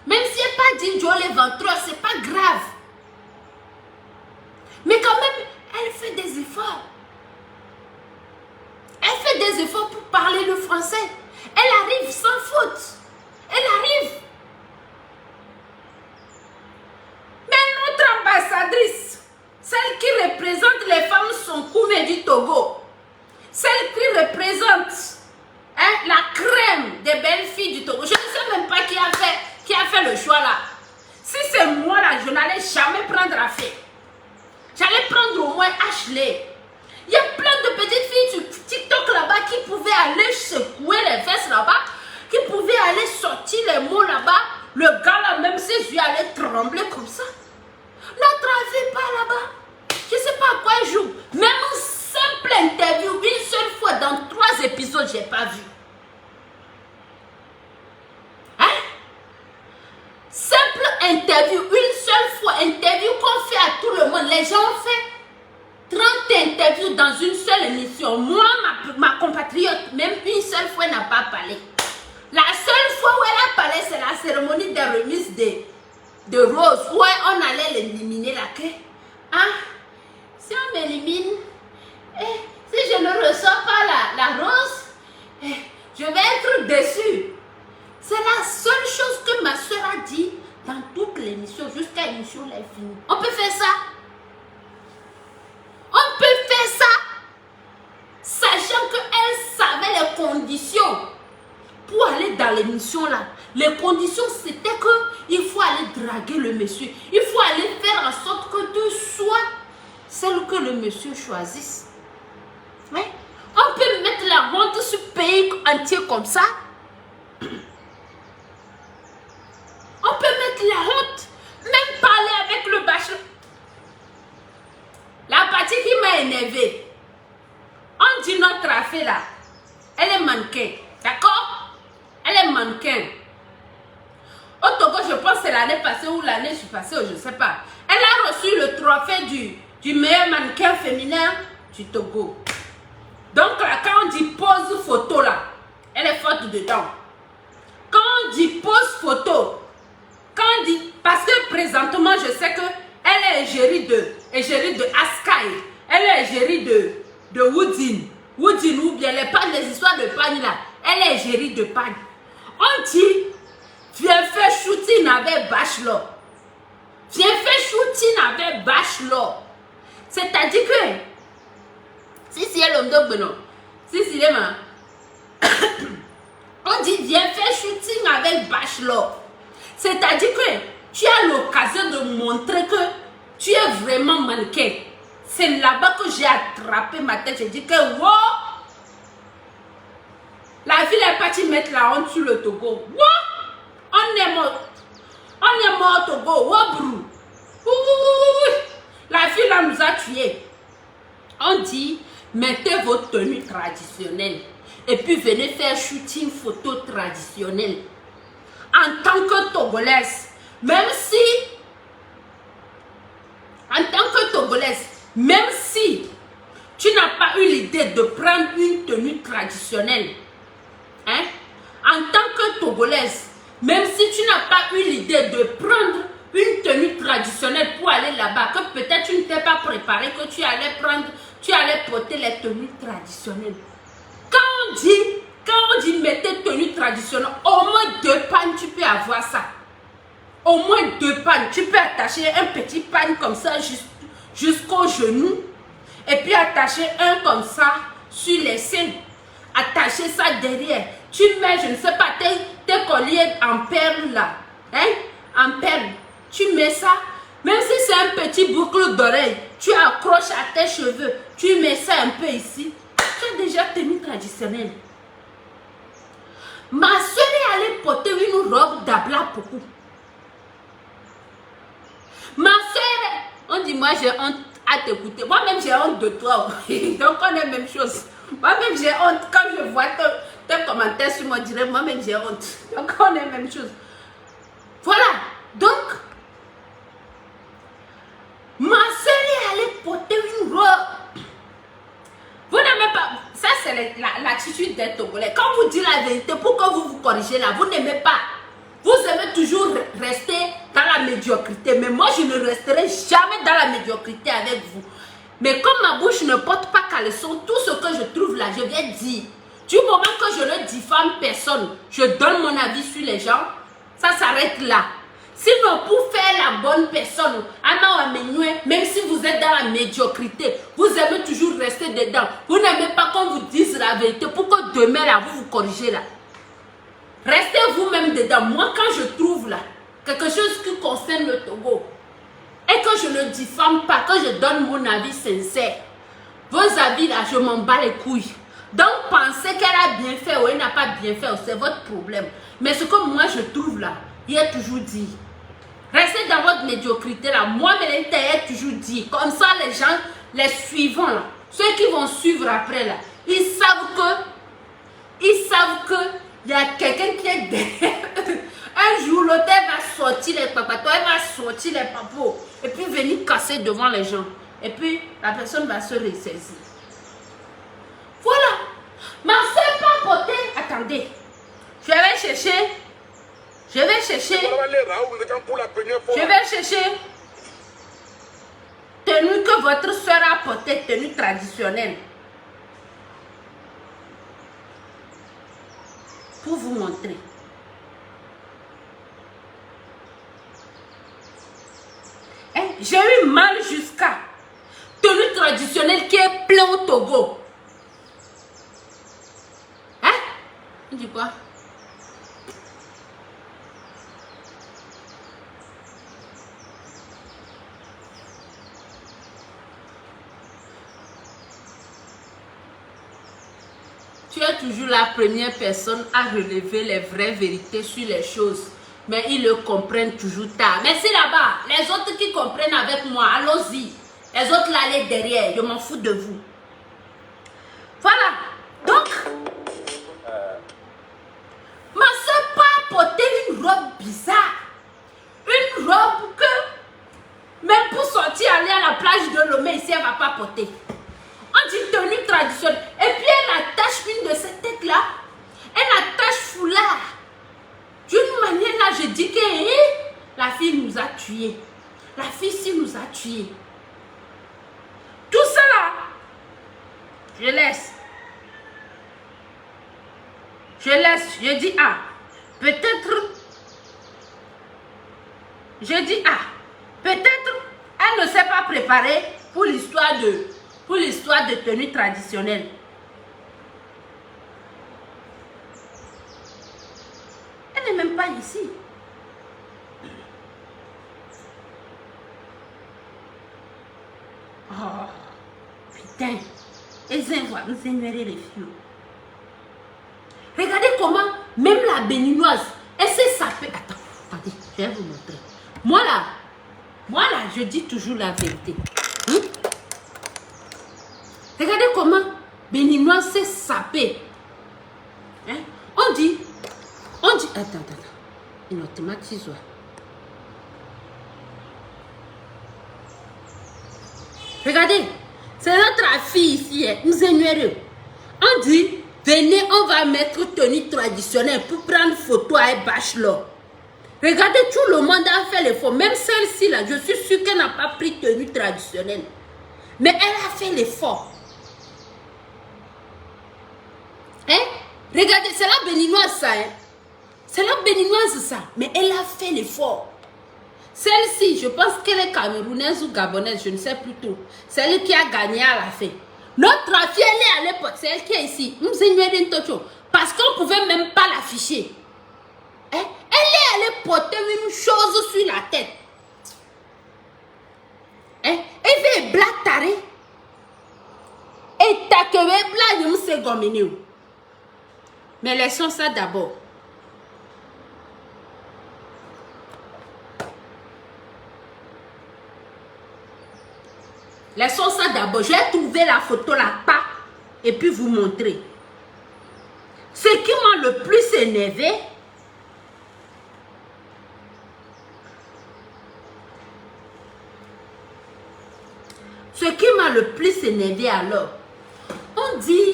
Même si elle pas dit Joe l'éventreur, c'est pas grave. Mais quand même, elle fait des efforts. Elle fait des efforts pour parler le français. Elle arrive sans faute. Elle arrive. Mais notre ambassadrice, celle qui représente les femmes Sonkoumé du Togo, celle qui représente la crème des belles filles du Togo, je ne sais même pas qui a fait le choix là. Si c'est moi là, je n'allais jamais prendre affaire. J'allais prendre au moins Ashley. Il y a plein de petites filles sur TikTok là-bas qui pouvaient aller secouer les fesses là-bas, qui pouvaient aller sortir les mots là-bas. Le gars là, même ses yeux allaient trembler comme ça. Notre avis pas là-bas. Je ne sais pas à quoi il joue. Même une simple interview, une seule fois dans 3 épisodes, je n'ai pas vu. Hein? Simple interview, une seule fois, interview qu'on fait à tout le monde. Les gens ont fait 30 interviews dans une seule émission. Moi, ma compatriote, même une seule fois, n'a pas parlé. La seule fois où elle a parlé, c'est la cérémonie de remise de Rose, où on allait l'éliminer là. Ah, si on m'élimine, si je ne reçois pas la Rose, je vais être déçue. C'est la seule chose que ma soeur a dit dans toute l'émission, jusqu'à l'émission, elle est finie. On peut faire ça. On peut faire ça, sachant qu'elle savait les conditions pour aller dans l'émission là. Les conditions, c'était qu'il faut aller draguer le monsieur. Il faut aller faire en sorte que tu sois celle que le monsieur choisisse. Ouais. On peut mettre la honte sur le pays entier comme ça. On peut mettre la honte, même parler avec le bachelor. La partie qui m'a énervé, on dit notre affaire là, elle est mannequin, d'accord? Elle est mannequin. Au Togo, je pense que c'est l'année passée ou l'année passée, je ne sais pas. Elle a reçu le trophée du meilleur mannequin féminin du Togo. Donc là, quand on dit pose photo là, elle est forte dedans. Quand on dit pose photo, quand on dit Parce que présentement, je sais que elle est égérie de Askai. Elle est égérie de Woodin. Woodin ou bien les pagnes, les histoires de pagnes là. Elle est égérie de pagnes. On dit, viens faire shooting avec Bachelor. Viens faire shooting avec Bachelor. C'est-à-dire que, si elle est Beno, si elle est on dit, viens faire shooting avec Bachelor. C'est-à-dire que tu as l'occasion de montrer que tu es vraiment mannequin. C'est là-bas que j'ai attrapé ma tête. J'ai dit que, wow, la ville est partie mettre la honte sur le Togo. Wow, on est mort. On est mort au Togo. Wow, brou. La ville là nous a tués. On dit, mettez vos tenues traditionnelles. Et puis venez faire shooting photo traditionnel. En tant que Togolaise, même si, tu n'as pas eu l'idée de prendre une tenue traditionnelle, hein? En tant que Togolaise, même si tu n'as pas eu l'idée de prendre une tenue traditionnelle pour aller là-bas, que peut-être tu ne t'es pas préparé, que tu allais porter les tenues traditionnelles. Quand on dit mettez tenue traditionnelle, au moins 2 pannes, tu peux avoir ça. Au moins 2 pannes. Tu peux attacher un petit panne comme ça jusqu'au genou. Et puis attacher un comme ça sur les seins. Attacher ça derrière. Tu mets, je ne sais pas, tes colliers en perles là. Hein? En perles. Tu mets ça. Même si c'est un petit boucle d'oreille, tu accroches à tes cheveux. Tu mets ça un peu ici. Tu as déjà tenue traditionnelle. Ma soeur est allée porter une robe d'Abla Pokou. Ma soeur, on dit moi j'ai honte à t'écouter. Moi-même j'ai honte de toi. Donc on est la même chose. Moi-même j'ai honte quand je vois tes commentaires sur mon direct. Moi-même j'ai honte. Donc on est la même chose. Voilà. Donc, ma soeur est allée porter une robe. Vous n'aimez pas. Ça, c'est l'attitude des Togolais. Quand vous dites la vérité, pourquoi vous vous corrigez là? Vous n'aimez pas. Vous aimez toujours rester dans la médiocrité. Mais moi, je ne resterai jamais dans la médiocrité avec vous. Mais comme ma bouche ne porte pas caleçon, tout ce que je trouve là, je viens dire. Du moment que je ne diffame personne, je donne mon avis sur les gens, ça s'arrête là. Sinon, pour faire la bonne personne, même si vous êtes dans la médiocrité, vous aimez toujours rester dedans. Vous n'aimez pas qu'on vous dise la vérité pour que demain, là, vous vous corrigez là. Restez vous-même dedans. Moi, quand je trouve là, quelque chose qui concerne le Togo, et que je ne diffame pas, que je donne mon avis sincère, vos avis là, je m'en bats les couilles. Donc, pensez qu'elle a bien fait ou elle n'a pas bien fait, c'est votre problème. Mais ce que moi, je trouve là, il a toujours dit. Restez dans votre médiocrité là. Moi, Mélinda a toujours dit. Comme ça, les gens, les suivants là, ceux qui vont suivre après là, ils savent que il y a quelqu'un qui est derrière. Un jour, l'autre va sortir les papatos, elle va sortir les papos. Et puis venir casser devant les gens. Et puis, la personne va se ressaisir. Voilà. Ma soeur pas porter. Attendez. Je vais chercher. Tenue que votre soeur a portée, tenue traditionnelle. Pour vous montrer. Hein? J'ai eu mal jusqu'à tenue traditionnelle qui est plein au Togo. Hein? Il dit quoi? Tu es toujours la première personne à relever les vraies vérités sur les choses. Mais ils le comprennent toujours tard. Mais c'est là-bas. Les autres qui comprennent avec moi, allons-y. Les autres là, allez derrière. Je m'en fous de vous. Voilà. Donc, ma soeur pas porter une robe bizarre. Une robe que, même pour sortir, aller à la plage de Lomé, ici, elle ne va pas porter. On dit tenue traditionnelle. Et puis elle attache une de ces têtes là. Elle attache foulard. D'une manière là, je dis que La fille nous a tués. La fille-ci nous a tués. Tout ça là, je laisse. Je laisse. Je dis, ah, peut-être. Je dis, ah, peut-être elle ne s'est pas préparée pour l'histoire de tenue traditionnelle. Elle n'est même pas ici. Oh, putain. Nous ignorer les filles. Regardez comment, même la béninoise, elle s'est sapée. Attendez, je vais vous montrer. Moi là, je dis toujours la vérité. Regardez comment béninoise s'est sapée. Hein? On dit, attends, une automatise. Regardez, c'est notre fille ici, nous ignorons. On dit, venez, on va mettre tenue traditionnelle pour prendre photo avec bachelor. Regardez, tout le monde a fait l'effort. Même celle-ci, là, je suis sûre qu'elle n'a pas pris tenue traditionnelle. Mais elle a fait l'effort. Hein? Regardez, c'est la béninoise, ça. Hein? C'est la béninoise, ça. Mais elle a fait l'effort. Celle-ci, je pense qu'elle est camerounaise ou gabonaise, je ne sais plus tout. Celle qui a gagné à la fin. Notre fille, elle est à l'époque, c'est elle qui est ici. Parce qu'on ne pouvait même pas l'afficher. Hein? Elle est allée porter une chose sur la tête. Hein? Elle fait blague taré. Et t'as que blague, je me sais gominer. Mais laissons ça d'abord. Laissons ça d'abord. Je vais trouver la photo là-bas et puis vous montrer. Ce qui m'a le plus énervé, alors, on dit,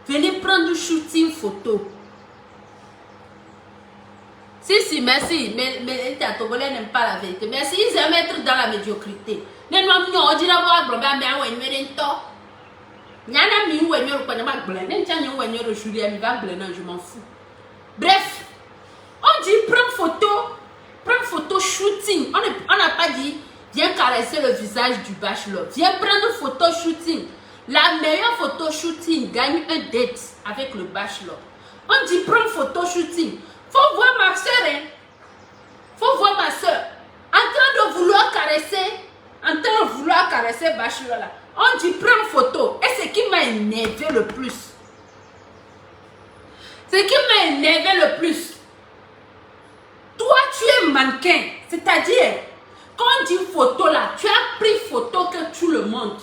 venez prendre un shooting photo. Si, merci, mais les Togolais n'aiment pas la vérité. Merci, ils aiment être dans la médiocrité. Je m'en fous. Bref, on dit prends photo shooting. On n'a pas dit viens caresser le visage du bachelor. Viens prendre photo shooting. La meilleure photo shooting gagne un date avec le bachelor. On dit prends photo shooting. Faut voir ma soeur, hein. Faut voir ma soeur. En train de vouloir caresser bachelor là. On dit prends photo. Et ce qui m'a énervé le plus. Toi, tu es mannequin. C'est-à-dire, quand on dit photo là, tu as pris photo que tout le monde.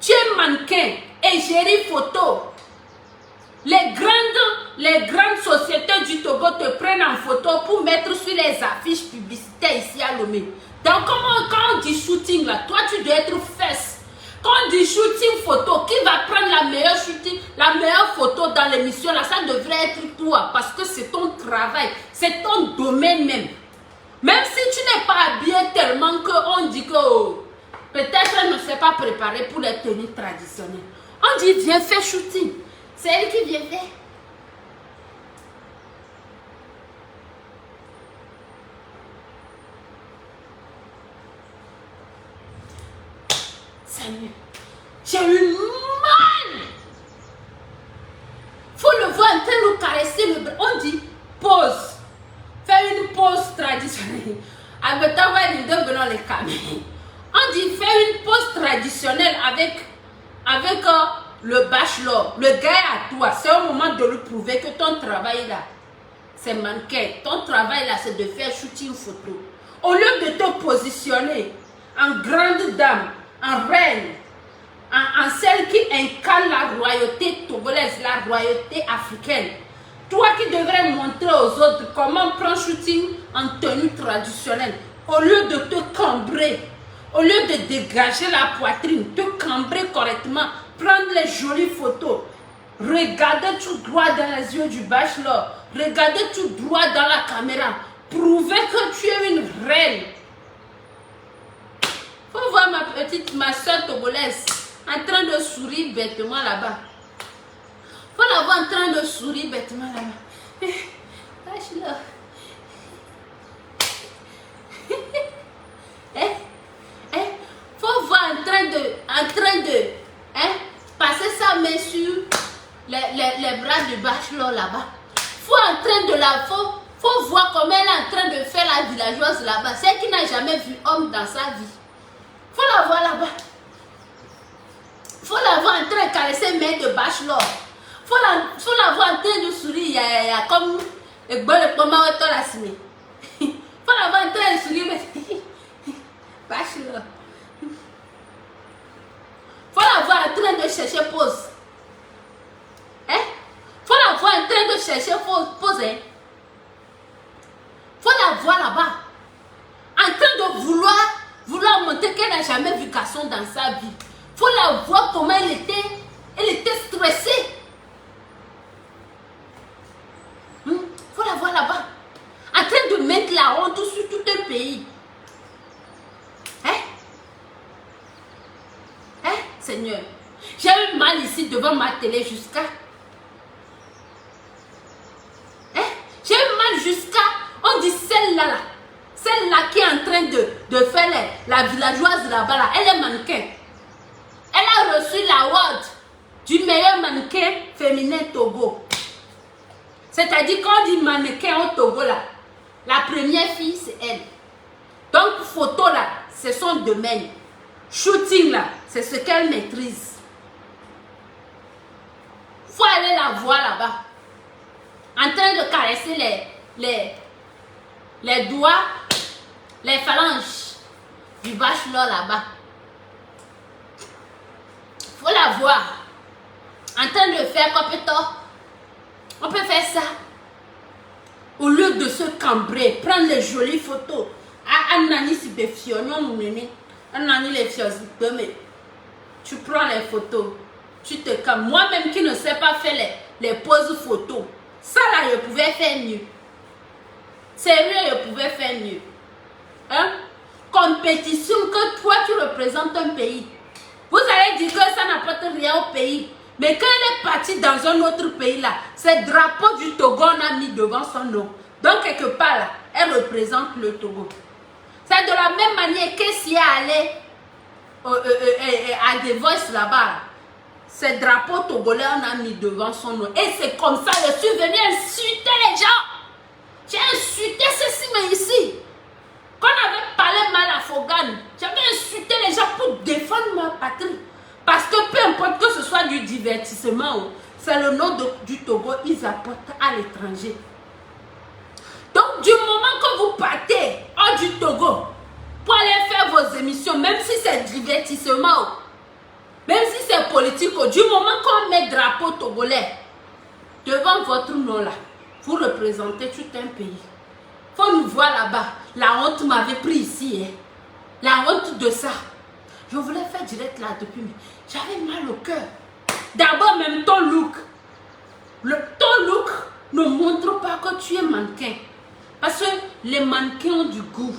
Tu es mannequin et gérer photo. Les grandes sociétés du Togo te prennent en photo pour mettre sur les affiches publicitaires ici à Lomé. Donc, quand on dit shooting là, toi tu dois être fesse. Quand on dit shooting photo, qui va prendre la meilleure photo dans l'émission là, ça devrait être toi parce que c'est ton travail, c'est ton domaine même. Même si tu n'es pas habillé tellement qu'on dit que peut-être elle ne s'est pas préparée pour les tenues traditionnelles. On dit viens faire shooting. C'est elle qui vient faire. Seigneur, j'ai eu mal. Faut le voir en train de nous caresser le bras. On dit pause. Fais une pause traditionnelle. Avec ta voix de dans les caméras. On dit fais une pause traditionnelle avec le bachelor. Le gars à toi. C'est au moment de lui prouver que ton travail là, c'est mannequin. Ton travail là, c'est de faire shooting photo. Au lieu de te positionner en grande dame, en reine, en celle qui incarne la royauté togolaise, la royauté africaine. Toi qui devrais montrer aux autres comment prendre shooting en tenue traditionnelle. Au lieu de te cambrer, au lieu de dégager la poitrine, te cambrer correctement, prendre les jolies photos, regarder tout droit dans les yeux du bachelor, regarder tout droit dans la caméra, prouver que tu es une reine. Faut voir ma soeur togolaise en train de sourire bêtement là-bas. Faut la voir en train de sourire bêtement là-bas. Lâche-la. Faut voir en train de passer sa main sur les bras du bachelor là-bas. Faut voir comment elle est en train de faire la villageoise là-bas. Celle qui n'a jamais vu homme dans sa vie. Faut la voir là-bas. Faut la voir en train de caresser les mains de bachelor. Faut la voir en train de sourire. Comme le bon le pomme à la cime. Faut la voir en train de sourire. Bachelor. Faut la voir en train de chercher pause. Faut la voir en train de chercher pause. Faut la voir là-bas. En train de vouloir montrer qu'elle n'a jamais vu garçon dans sa vie. Faut la voir comment elle était stressée. Faut la voir là-bas. En train de mettre la honte sur tout un pays. Seigneur, j'ai eu mal ici devant ma télé jusqu'à... J'ai eu mal jusqu'à... On dit celle-là qui est en train de faire la villageoise là-bas, là, elle est mannequin. Elle a reçu l'award du meilleur mannequin féminin Togo. C'est-à-dire quand on dit mannequin au Togo, là, la première fille, c'est elle. Donc, photo, là, c'est son domaine. Shooting, là, c'est ce qu'elle maîtrise. Faut aller la voir là-bas. En train de caresser les doigts, les phalanges du bachelor là-bas. Faut la voir. En train de faire compétent. On peut faire ça. Au lieu de se cambrer, prendre les jolies photos. Anani si béfionnon moumimi. Anani les fios. Tu prends les photos. Tu te cambres. Moi-même qui ne sais pas faire les poses photos. Ça là, je pouvais faire mieux. Sérieux, je pouvais faire mieux. Compétition que toi tu représentes un pays. Vous allez dire que ça n'apporte rien au pays. Mais quand elle est partie dans un autre pays là, c'est le drapeau du Togo on a mis devant son nom. Donc quelque part là, elle représente le Togo. C'est de la même manière que si elle allait à The Voice là-bas, c'est le drapeau togolais on a mis devant son nom. Et c'est comme ça que je suis venue insulter les gens. J'ai insulté ceci mais ici. Quand on avait parlé mal à Fogan, j'avais insulté les gens pour défendre ma patrie. Parce que peu importe que ce soit du divertissement, c'est le nom du Togo, ils apportent à l'étranger. Donc du moment que vous partez hors du Togo pour aller faire vos émissions, même si c'est divertissement, même si c'est politique, du moment qu'on met drapeau togolais devant votre nom là, vous représentez tout un pays. Faut nous voir là-bas. La honte m'avait pris ici. La honte de ça. Je voulais faire direct là depuis, mais j'avais mal au cœur. D'abord, même ton look. Ton look ne montre pas que tu es mannequin. Parce que les mannequins ont du goût.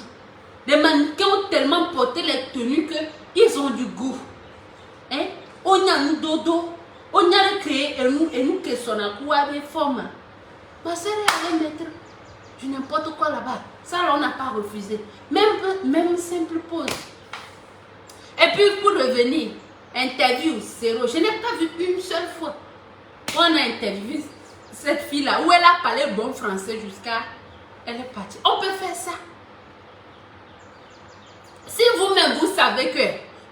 Les mannequins ont tellement porté les tenues qu'ils ont du goût. On y a nous dodo. On y a créé et nous que son accou avec forme. Ma soeur allait mettre du n'importe quoi là-bas. Ça, là, on n'a pas refusé. Même simple pause. Et puis, pour revenir, interview, zéro. Je n'ai pas vu une seule fois. On a interviewé cette fille-là, où elle a parlé bon français jusqu'à... Elle est partie. On peut faire ça. Si vous-même, vous savez que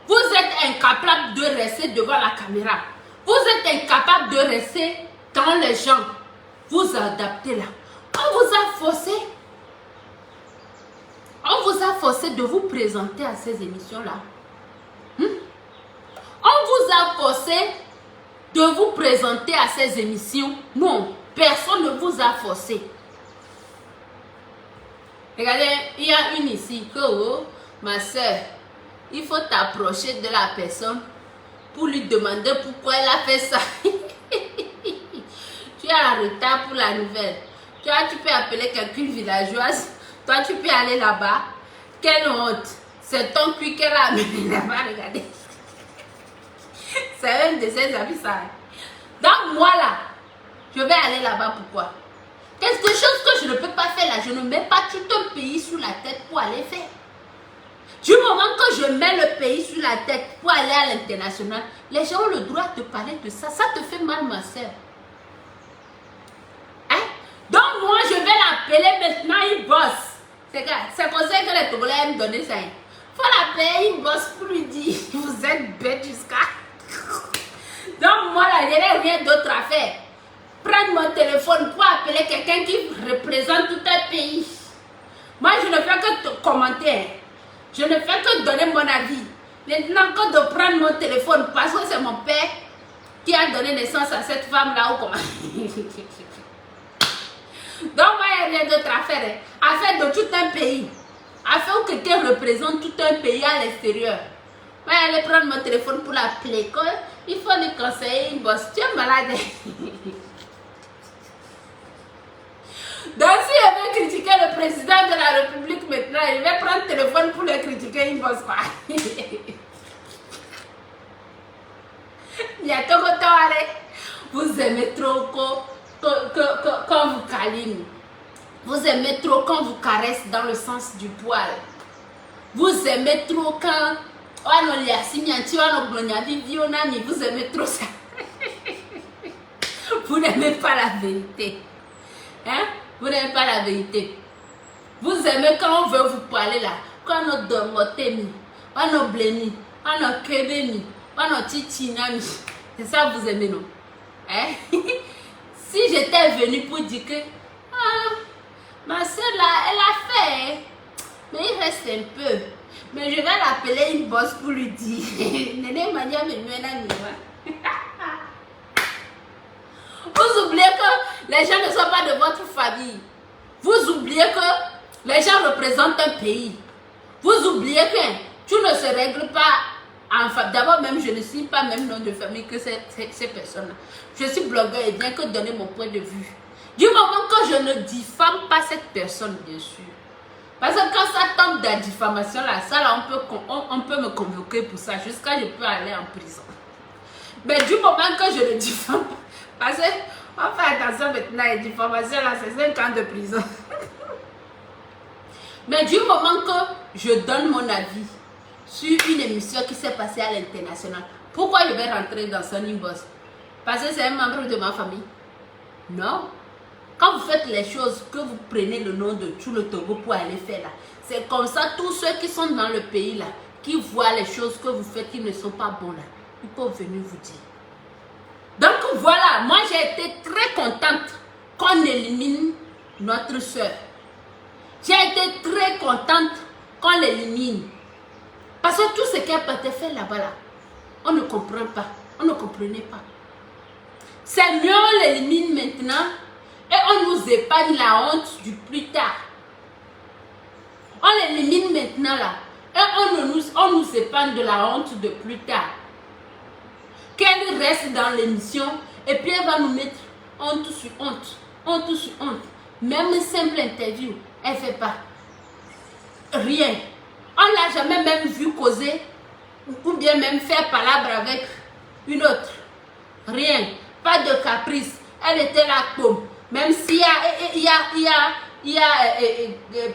vous êtes incapable de rester devant la caméra, vous êtes incapable de rester dans les gens, vous adaptez là. On vous a forcé de vous présenter à ces émissions-là. On vous a forcé de vous présenter à ces émissions. Non, personne ne vous a forcé. Regardez, il y a une ici que, oh, ma soeur, il faut t'approcher de la personne pour lui demander pourquoi elle a fait ça. Tu es en retard pour la nouvelle. Tu peux appeler quelqu'un villageoise Toi, tu peux aller là-bas. Quelle honte. C'est ton cul qu'elle a amené là-bas, regardez. C'est un de ses amis, ça. Donc, moi, là, je vais aller là-bas, pourquoi? Quelque chose que je ne peux pas faire là, je ne mets pas tout un pays sur la tête pour aller faire. Du moment que je mets le pays sur la tête pour aller à l'international, les gens ont le droit de parler de ça. Ça te fait mal, ma soeur. Hein? Donc, moi, je vais l'appeler maintenant, il bosse. C'est comme ça que les Togolais aiment donner ça. Il faut l'appeler, il bosse pour lui dire, vous êtes bête jusqu'à... Donc, moi, là, je n'ai rien d'autre à faire. Prendre mon téléphone pour appeler quelqu'un qui représente tout un pays. Moi, je ne fais que commenter. Je ne fais que donner mon avis. Maintenant, que de prendre mon téléphone parce que c'est mon père qui a donné naissance à cette femme-là ou comment. Donc, moi, il n'y a rien d'autre à faire. À faire de tout un pays. À faire que quelqu'un représente tout un pays à l'extérieur. Moi, je vais prendre mon téléphone pour l'appeler. Il faut lui conseiller une bosse. Tu es malade. Donc, si je veux critiquer le président de la République maintenant, je vais prendre le téléphone pour le critiquer, il ne bosse pas. Il y a tout le temps, allez. Vous aimez trop quand vous câline. Vous aimez trop quand vous caresse dans le sens du poil. Vous aimez trop quand... Vous aimez trop ça. Vous n'aimez pas la vérité. Hein? Vous n'aimez pas la vérité. Vous aimez quand on veut vous parler là. Quand on a dormotemi, on a bleni, on a kebeni, on a titinami. C'est ça que vous aimez, non? Hein? Si j'étais venue pour dire que ma soeur là, elle a fait, mais il reste un peu. Mais je vais l'appeler une bosse pour lui dire. Néné Mania me mène. Vous oubliez que les gens ne sont pas de votre famille. Vous oubliez que les gens représentent un pays. Vous oubliez que tout ne se règle pas en famille. D'abord, même je ne suis pas même nom de famille que ces personnes-là. Je suis blogueur et bien que donner mon point de vue. Du moment que je ne diffame pas cette personne, bien sûr. Parce que quand ça tombe de la diffamation, là, ça, là, on peut me convoquer pour ça. Jusqu'à ce que je peux aller en prison. Mais du moment que je ne diffame pas, parce qu'on fait attention maintenant, la diffamation, là, c'est 5 ans de prison. Mais du moment que je donne mon avis sur une émission qui s'est passée à l'international, pourquoi je vais rentrer dans son inbox? Parce que c'est un membre de ma famille? Non. Quand vous faites les choses, que vous prenez le nom de tout le Togo pour aller faire là, c'est comme ça, tous ceux qui sont dans le pays là, qui voient les choses que vous faites qui ne sont pas bonnes là, ils peuvent venir vous dire. Donc voilà, moi j'ai été très contente qu'on élimine notre soeur. J'ai été très contente qu'on l'élimine. Parce que tout ce qu'elle peut faire là-bas, là, on ne comprend pas. On ne comprenait pas. C'est mieux on l'élimine maintenant et on nous épargne la honte du plus tard. On l'élimine maintenant là et on nous épargne de la honte de plus tard. Qu'elle reste dans l'émission et puis elle va nous mettre honte sur honte. Honte sur honte. Même une simple interview, elle ne fait pas. Rien. On ne l'a jamais même vu causer ou bien même faire palabre avec une autre. Rien. Pas de caprice. Elle était là comme. Même s'il y a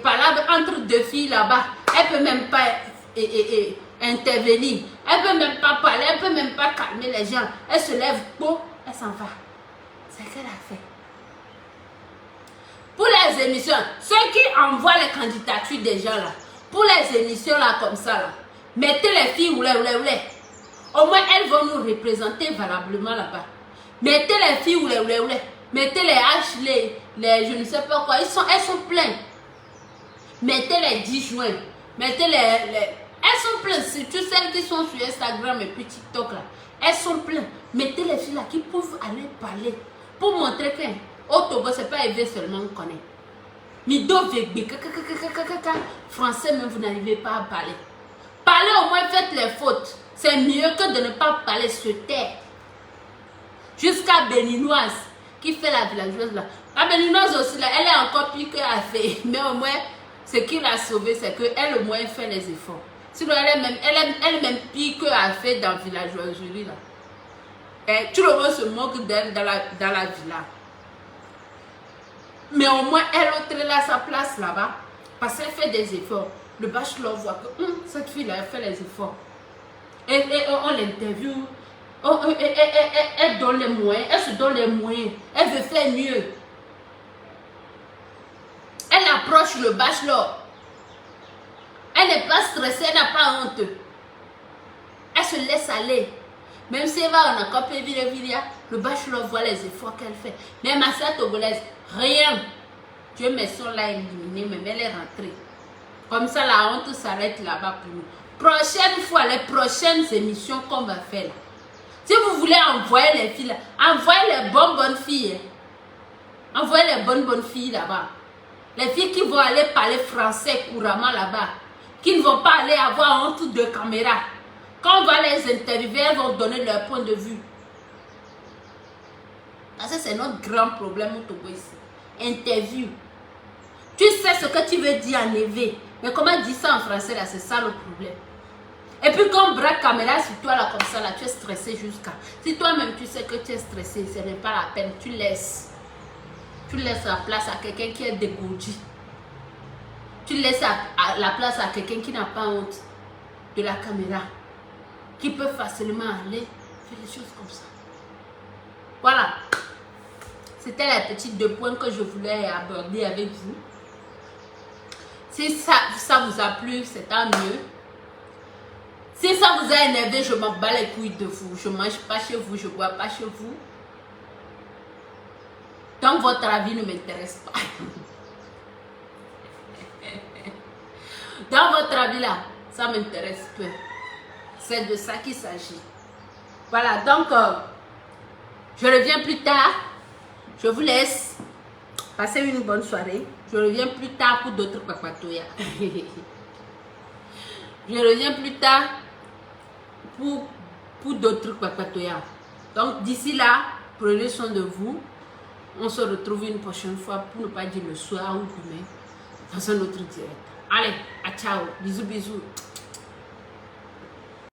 palabre entre deux filles là-bas, elle ne peut même pas intervenir. Elle ne peut même pas parler, elle ne peut même pas calmer les gens. Elle se lève, bon, elle s'en va. C'est ce qu'elle a fait. Pour les émissions, ceux qui envoient les candidatures des gens là, pour les émissions là comme ça là, mettez les filles oulé. Au moins elles vont nous représenter valablement là-bas. Mettez les filles oulé. Mettez les H, les je ne sais pas quoi, elles sont pleines. Mettez les 10 juin. Mettez elles sont pleines, surtout celles qui sont sur Instagram et puis TikTok là. Elles sont pleines. Mettez les filles là qui peuvent aller parler pour montrer que au Togo, c'est pas élevé seulement on connaît. Mido français même vous n'arrivez pas à parler. Parlez au moins, faites les fautes. C'est mieux que de ne pas parler sur terre. Jusqu'à Béninoise qui fait la villageoise là. La Béninoise aussi là, elle est encore plus qu'elle a fait. Mais au moins, Ce qui l'a sauvée, c'est qu'elle au moins fait les efforts. Sinon, elle est même pire qu'elle fait dans le villageoiserie là. Et tout le monde se moque d'elle dans la villa. Mais au moins, elle a sa place là-bas. Parce qu'elle fait des efforts. Le bachelor voit que cette fille-là, elle fait les efforts. Et on l'interviewe. Elle donne les moyens. Elle se donne les moyens. Elle veut faire mieux. Elle approche le bachelor. Elle n'est pas stressée, elle n'a pas honte. Elle se laisse aller. Même si elle va en encore plus le bachelor voit les efforts qu'elle fait. Même à sa togolaise, rien. Dieu merci, on l'a éliminée, mais elle est rentrée. Comme ça, la honte s'arrête là-bas pour nous. Prochaine fois, les prochaines émissions qu'on va faire. Si vous voulez envoyer les filles, envoyez les bonnes filles. Envoyez les bonnes filles là-bas. Les filles qui vont aller parler français couramment là-bas. Qui ne vont pas aller avoir honte de caméra. Quand on va les interviewer, elles vont donner leur point de vue. Parce que c'est notre grand problème au Togo ici. Interview. Tu sais ce que tu veux dire en éveil. Mais comment dire ça en français là, c'est ça le problème. Et puis quand on braque caméra sur toi là comme ça là, tu es stressé jusqu'à. Si toi-même tu sais que tu es stressé, ce n'est pas la peine, tu laisses. Tu laisses la place à quelqu'un qui est dégourdi. Tu laisses la place à quelqu'un qui n'a pas honte de la caméra. Qui peut facilement aller faire des choses comme ça. Voilà. C'était les petits 2 points que je voulais aborder avec vous. Si ça vous a plu, c'est tant mieux. Si ça vous a énervé, je m'en bats les couilles de vous. Je ne mange pas chez vous, je ne bois pas chez vous. Donc votre avis ne m'intéresse pas. Dans votre avis là, ça m'intéresse peu. C'est de ça qu'il s'agit. Voilà, donc je reviens plus tard. Je vous laisse. Passez une bonne soirée. Je reviens plus tard pour d'autres papatoyas. Je reviens plus tard pour d'autres papatoyas. Donc d'ici là, prenez soin de vous. On se retrouve une prochaine fois pour ne pas dire le soir ou demain dans un autre direct. Allez, à ciao. Bisous, bisous.